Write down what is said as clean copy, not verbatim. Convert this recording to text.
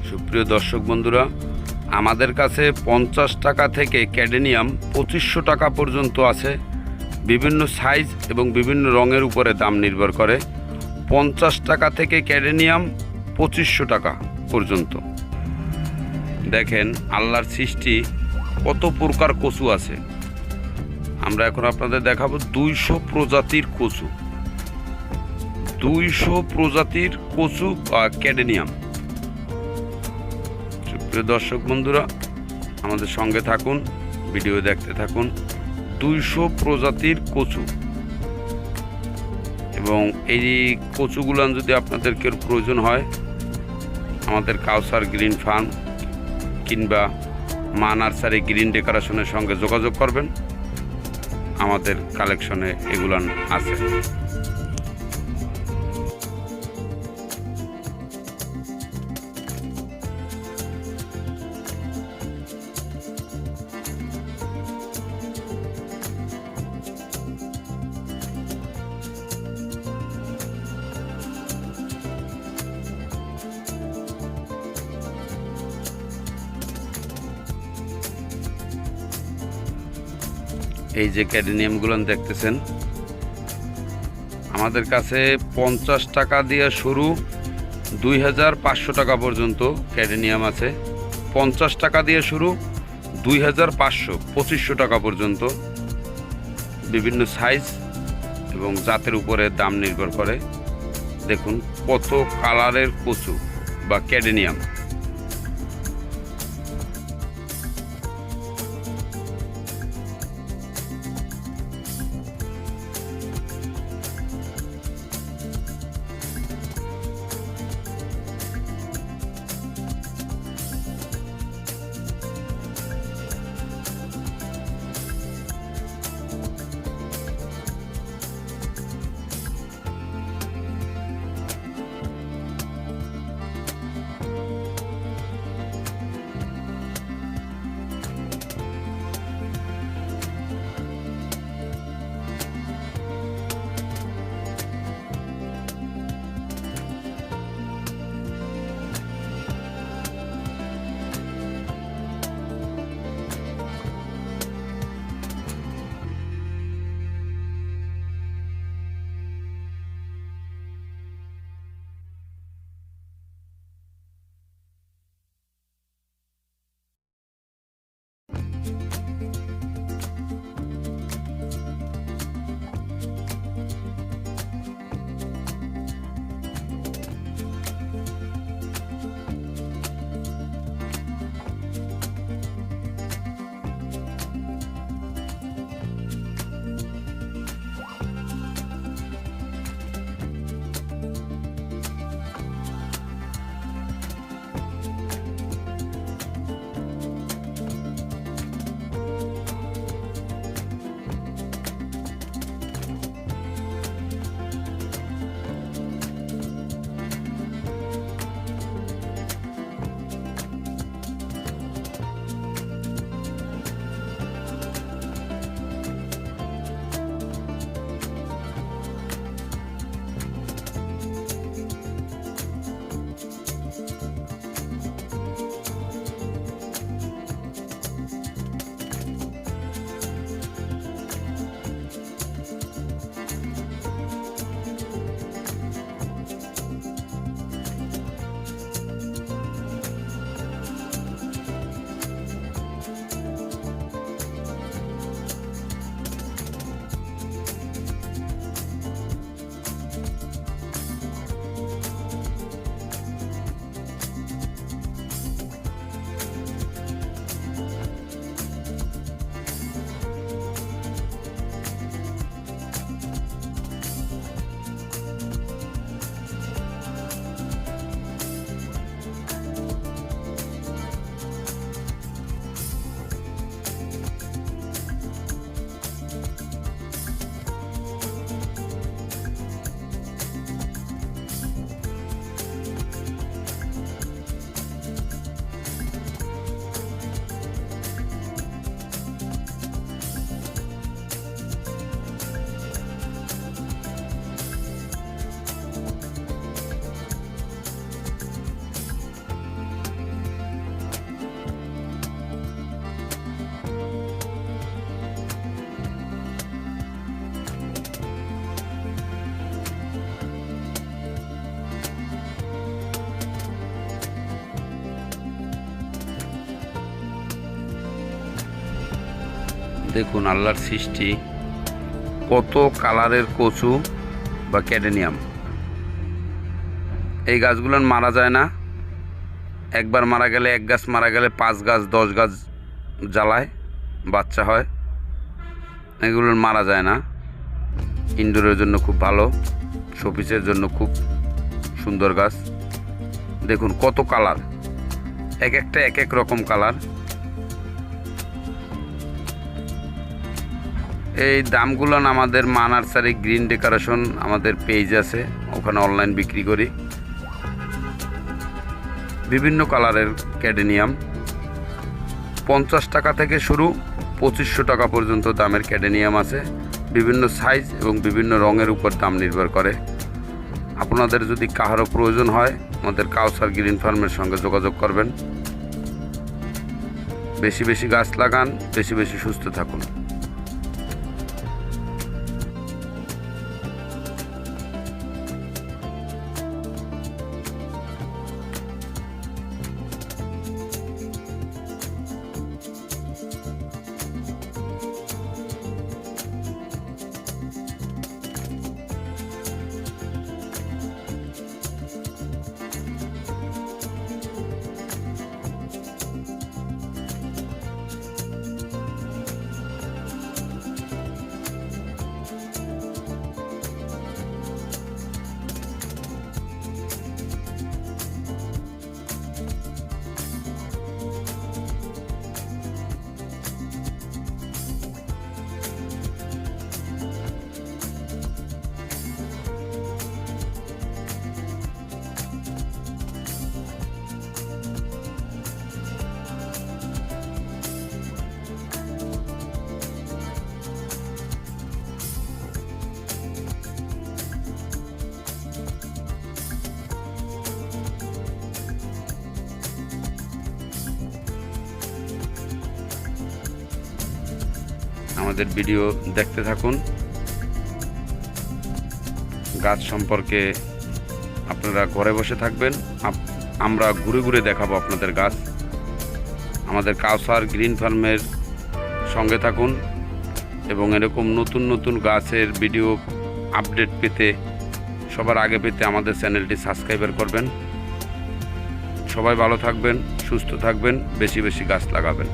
সুপ্রিয় দর্শক বন্ধুরা, আমাদের কাছে 50 টাকা থেকে ক্যাডেনিয়াম 2500 টাকা পর্যন্ত আছে। বিভিন্ন সাইজ এবং বিভিন্ন রঙের উপরে দাম নির্ভর করে। 50 টাকা থেকে ক্যাডেনিয়াম 2500 টাকা পর্যন্ত। দেখেন আল্লাহর সৃষ্টি কত প্রকার কচু আছে। আমরা এখন আপনাদের দেখাবো 200 প্রজাতির কচু। 200 প্রজাতির কচু বা ক্যাডেনিয়াম। প্রিয় দর্শক বন্ধুরা, আমাদের সঙ্গে থাকুন, ভিডিও দেখতে থাকুন। 200 প্রজাতির কচু, এবং এই কচুগুলান যদি আপনাদেরকে প্রয়োজন হয়, আমাদের কাউসার গ্রিন ফার্ম কিংবা মা নার্সারি গ্রিন ডেকোরেশনের সঙ্গে যোগাযোগ করবেন। আমাদের কালেকশনে এগুলান আছে। এই যে ক্যাডেনিয়ামগুলো দেখতেছেন, আমাদের কাছে 50 টাকা দিয়ে শুরু 2500 টাকা পর্যন্ত ক্যাডেনিয়াম আছে। 50 টাকা দিয়ে শুরু 2500 2500 টাকা পর্যন্ত। বিভিন্ন সাইজ এবং জাতের উপরে দাম নির্ভর করে। দেখুন কত কালারের কচু বা ক্যাডেনিয়াম। দেখুন আল্লাহর সৃষ্টি, কত কালারের কচু বা ক্যাডেনিয়াম। এই গাছগুলো মারা যায় না, একবার মারা গেলে, এক গাছ মারা গেলে 5 গাছ 10 গাছ জ্বালায়, বাচ্চা হয়। এগুলো মারা যায় না। ইনডোরের জন্য খুব ভালো, শোপিসের জন্য খুব সুন্দর গাছ। দেখুন কত কালার, এক একটা এক এক রকম কালার। এই দামগুলো আমাদের মা নার্সারি গ্রিন ডেকোরেশন আমাদের পেজ আছে, ওখানে অনলাইন বিক্রি করি। বিভিন্ন কালারের ক্যাডেনিয়াম 50 টাকা থেকে শুরু, 2500 টাকা পর্যন্ত দামের ক্যাডেনিয়াম আছে। বিভিন্ন সাইজ এবং বিভিন্ন রঙের উপর দাম নির্ভর করে। আপনাদের যদি কাহারও প্রয়োজন হয় আমাদের কাউসার গ্রিন ফার্মের সঙ্গে যোগাযোগ করবেন। বেশি বেশি গাছ লাগান, বেশি বেশি সুস্থ থাকুন। আমাদের ভিডিও দেখতে থাকুন। গাছ সম্পর্কে আপনারা ঘরে বসে থাকবেন, আমরা ঘুরে ঘুরে দেখাবো আপনাদের গাছ। আমাদের কাউসার গ্রিন ফার্মের সঙ্গে থাকুন এবং এরকম নতুন নতুন গাছের ভিডিও আপডেট পেতে, সবার আগে পেতে আমাদের চ্যানেলটি সাবস্ক্রাইব করবেন। সবাই ভালো থাকবেন, সুস্থ থাকবেন, বেশি বেশি গাছ লাগাবেন।